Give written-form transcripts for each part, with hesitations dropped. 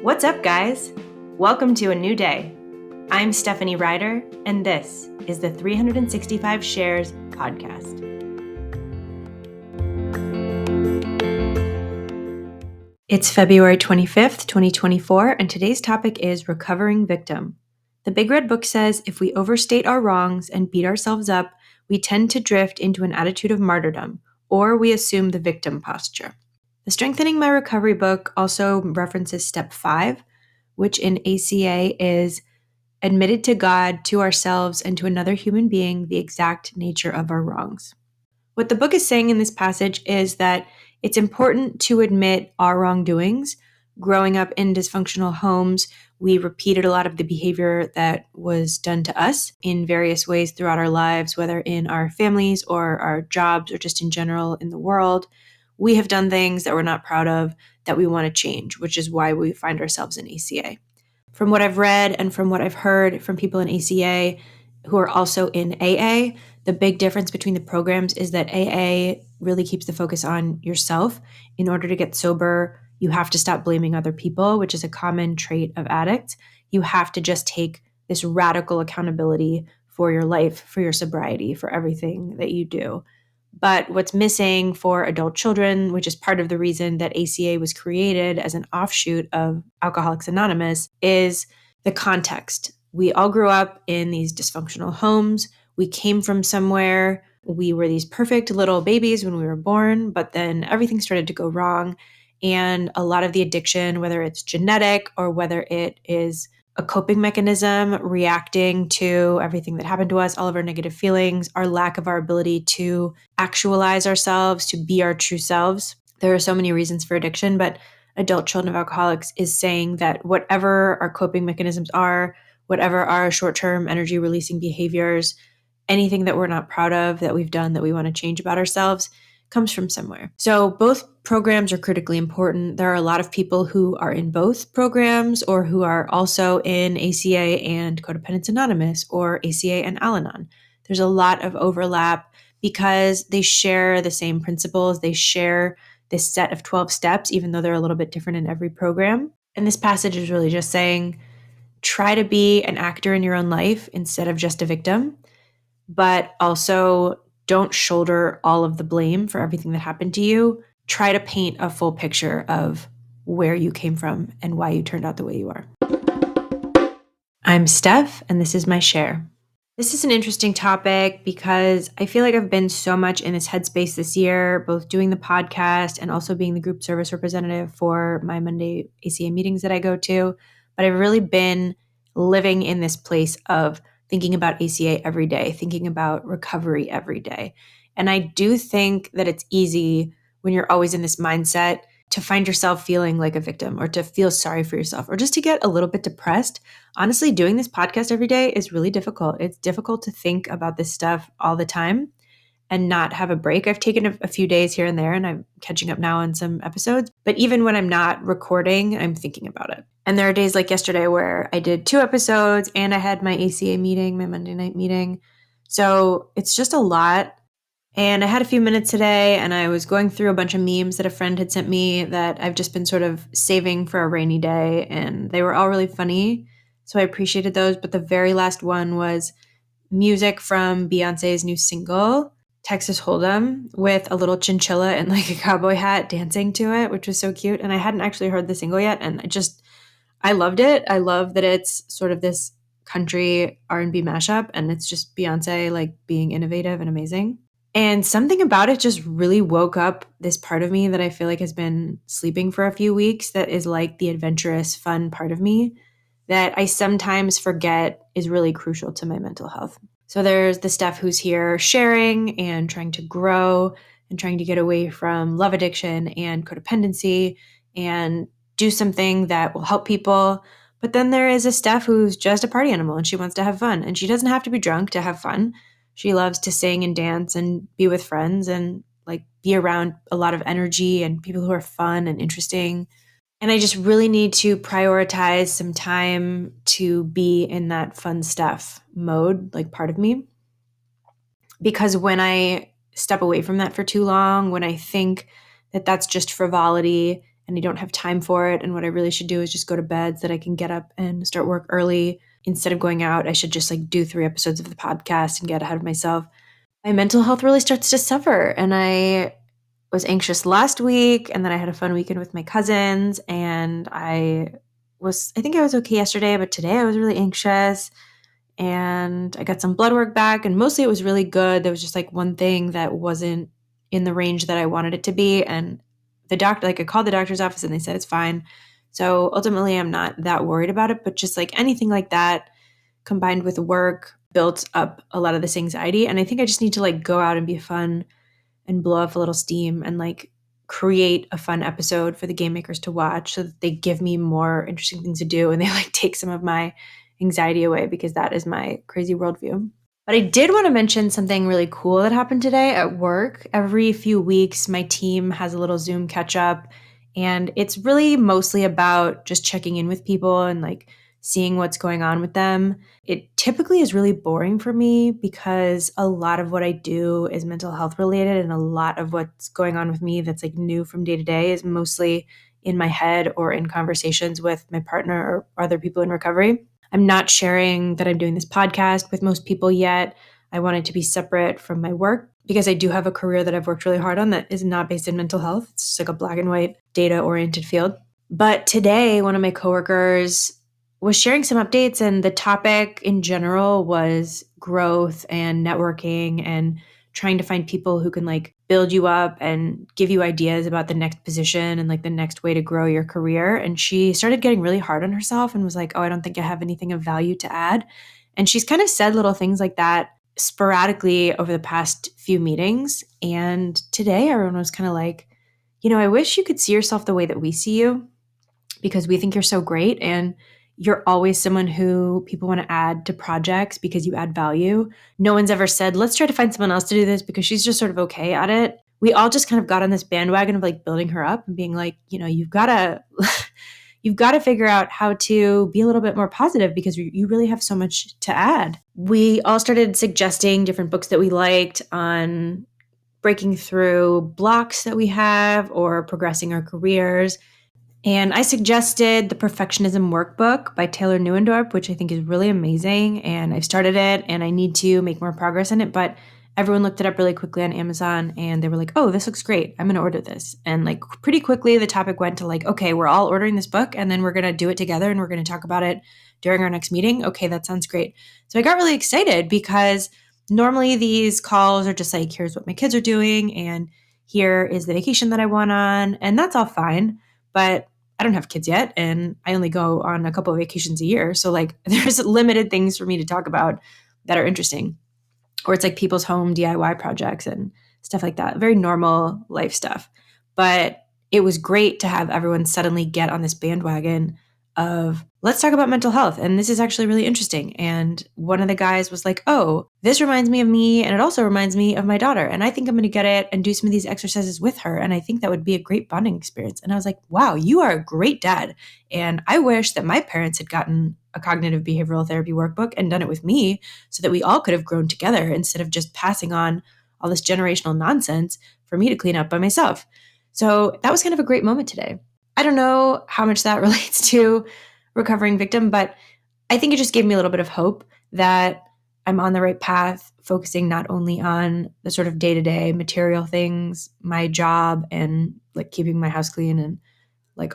What's up, guys? Welcome to a new day. I'm Stephanie Ryder, and this is the 365 Shares podcast. It's February 25th, 2024, and today's topic is Recovering Victim. The Big Red Book says if we overstate our wrongs and beat ourselves up, we tend to drift into an attitude of martyrdom, or we assume the victim posture. The Strengthening My Recovery book also references step 5, which in ACA is admitted to God, to ourselves, and to another human being the exact nature of our wrongs. What the book is saying in this passage is that it's important to admit our wrongdoings. Growing up in dysfunctional homes, we repeated a lot of the behavior that was done to us in various ways throughout our lives, whether in our families or our jobs or just in general in the world. We have done things that we're not proud of that we want to change, which is why we find ourselves in ACA. From what I've read and from what I've heard from people in ACA who are also in AA, the big difference between the programs is that AA really keeps the focus on yourself. In order to get sober, you have to stop blaming other people, which is a common trait of addicts. You have to just take this radical accountability for your life, for your sobriety, for everything that you do. But what's missing for adult children, which is part of the reason that ACA was created as an offshoot of Alcoholics Anonymous, is the context. We all grew up in these dysfunctional homes. We came from somewhere. We were these perfect little babies when we were born, but then everything started to go wrong. And a lot of the addiction, whether it's genetic or whether it is a coping mechanism, reacting to everything that happened to us, all of our negative feelings, our lack of our ability to actualize ourselves, to be our true selves. There are so many reasons for addiction, but Adult Children of Alcoholics is saying that whatever our coping mechanisms are, whatever our short-term energy releasing behaviors, anything that we're not proud of, that we've done, that we want to change about ourselves, comes from somewhere. So both programs are critically important. There are a lot of people who are in both programs or who are also in ACA and Codependence Anonymous or ACA and Al-Anon. There's a lot of overlap because they share the same principles. They share this set of 12 steps, even though they're a little bit different in every program. And this passage is really just saying, try to be an actor in your own life instead of just a victim, but also don't shoulder all of the blame for everything that happened to you. Try to paint a full picture of where you came from and why you turned out the way you are. I'm Steph, and this is my share. This is an interesting topic because I feel like I've been so much in this headspace this year, both doing the podcast and also being the group service representative for my Monday ACA meetings that I go to. But I've really been living in this place of thinking about ACA every day, thinking about recovery every day. And I do think that it's easy when you're always in this mindset to find yourself feeling like a victim or to feel sorry for yourself or just to get a little bit depressed. Honestly, doing this podcast every day is really difficult. It's difficult to think about this stuff all the time and not have a break. I've taken a few days here and there, and I'm catching up now on some episodes. But even when I'm not recording, I'm thinking about it. And there are days like yesterday where I did 2 episodes and I had my ACA meeting, my Monday night meeting. So it's just a lot. And I had a few minutes today, and I was going through a bunch of memes that a friend had sent me that I've just been sort of saving for a rainy day. And they were all really funny. So I appreciated those. But the very last one was music from Beyonce's new single, Texas Hold'em, with a little chinchilla and like a cowboy hat dancing to it, which was so cute. And I hadn't actually heard the single yet. And I loved it. I love that it's sort of this country R&B mashup. And it's just Beyonce like being innovative and amazing. And something about it just really woke up this part of me that I feel like has been sleeping for a few weeks that is like the adventurous, fun part of me that I sometimes forget is really crucial to my mental health. So there's the Steph who's here sharing and trying to grow and trying to get away from love addiction and codependency and do something that will help people. But then there is a Steph who's just a party animal and she wants to have fun. And she doesn't have to be drunk to have fun. She loves to sing and dance and be with friends and like be around a lot of energy and people who are fun and interesting. And I just really need to prioritize some time to be in that fun stuff mode, like part of me. Because when I step away from that for too long, when I think that that's just frivolity and I don't have time for it. And what I really should do is just go to bed so that I can get up and start work early. Instead of going out, I should just do 3 episodes of the podcast and get ahead of myself. My mental health really starts to suffer. And I was anxious last week, and then I had a fun weekend with my cousins, and I think I was okay yesterday, but today I was really anxious, and I got some blood work back, and mostly it was really good. There was just one thing that wasn't in the range that I wanted it to be, and the doctor, I called the doctor's office and they said it's fine. So ultimately I'm not that worried about it, but just anything like that combined with work built up a lot of this anxiety. And I think I just need to go out and be fun and blow off a little steam and create a fun episode for the game makers to watch so that they give me more interesting things to do and they take some of my anxiety away, because that is my crazy worldview. But I did want to mention something really cool that happened today at work. Every few weeks, my team has a little Zoom catch up, and it's really mostly about just checking in with people and seeing what's going on with them. It typically is really boring for me because a lot of what I do is mental health related, and a lot of what's going on with me that's new from day to day is mostly in my head or in conversations with my partner or other people in recovery. I'm not sharing that I'm doing this podcast with most people yet. I want it to be separate from my work because I do have a career that I've worked really hard on that is not based in mental health. It's just a black and white data-oriented field. But today, one of my coworkers was sharing some updates, and the topic in general was growth and networking and trying to find people who can build you up and give you ideas about the next position and the next way to grow your career. And she started getting really hard on herself and was like, oh, I don't think I have anything of value to add. And she's kind of said little things like that sporadically over the past few meetings. And today everyone was kind of I wish you could see yourself the way that we see you, because we think you're so great and you're always someone who people want to add to projects because you add value. No one's ever said, let's try to find someone else to do this because she's just sort of okay at it. We all just kind of got on this bandwagon of building her up and being you've got to you've got to figure out how to be a little bit more positive because you really have so much to add. We all started suggesting different books that we liked on breaking through blocks that we have or progressing our careers. And I suggested the Perfectionism Workbook by Taylor Neuendorf, which I think is really amazing. And I've started it and I need to make more progress in it. But everyone looked it up really quickly on Amazon and they were like, oh, this looks great. I'm going to order this. And pretty quickly, the topic went to okay, we're all ordering this book and then we're going to do it together and we're going to talk about it during our next meeting. Okay, that sounds great. So I got really excited because normally these calls are just here's what my kids are doing and here is the vacation that I went on. And that's all fine. But I don't have kids yet, and I only go on a couple of vacations a year. So there's limited things for me to talk about that are interesting. Or it's people's home DIY projects and stuff like that. Very normal life stuff. But it was great to have everyone suddenly get on this bandwagon of let's talk about mental health. And this is actually really interesting. And one of the guys was like, oh, this reminds me of me. And it also reminds me of my daughter. And I think I'm going to get it and do some of these exercises with her. And I think that would be a great bonding experience. And I was like, wow, you are a great dad. And I wish that my parents had gotten a cognitive behavioral therapy workbook and done it with me so that we all could have grown together instead of just passing on all this generational nonsense for me to clean up by myself. So that was kind of a great moment today. I don't know how much that relates to recovering victim, but I think it just gave me a little bit of hope that I'm on the right path, focusing not only on the sort of day-to-day material things, my job and keeping my house clean and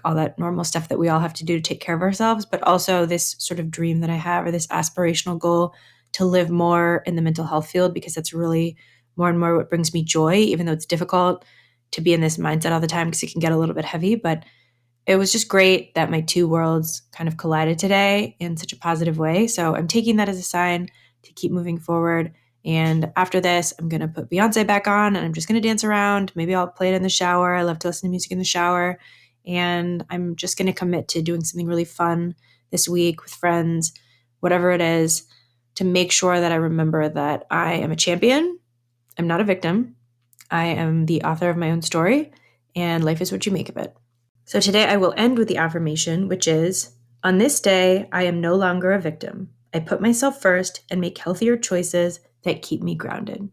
all that normal stuff that we all have to do to take care of ourselves, but also this sort of dream that I have or this aspirational goal to live more in the mental health field, because that's really more and more what brings me joy, even though it's difficult to be in this mindset all the time because it can get a little bit heavy. But it was just great that my two worlds kind of collided today in such a positive way. So I'm taking that as a sign to keep moving forward. And after this, I'm going to put Beyonce back on and I'm just going to dance around. Maybe I'll play it in the shower. I love to listen to music in the shower. And I'm just going to commit to doing something really fun this week with friends, whatever it is, to make sure that I remember that I am a champion. I'm not a victim. I am the author of my own story, and life is what you make of it. So today I will end with the affirmation, which is, on this day, I am no longer a victim. I put myself first and make healthier choices that keep me grounded.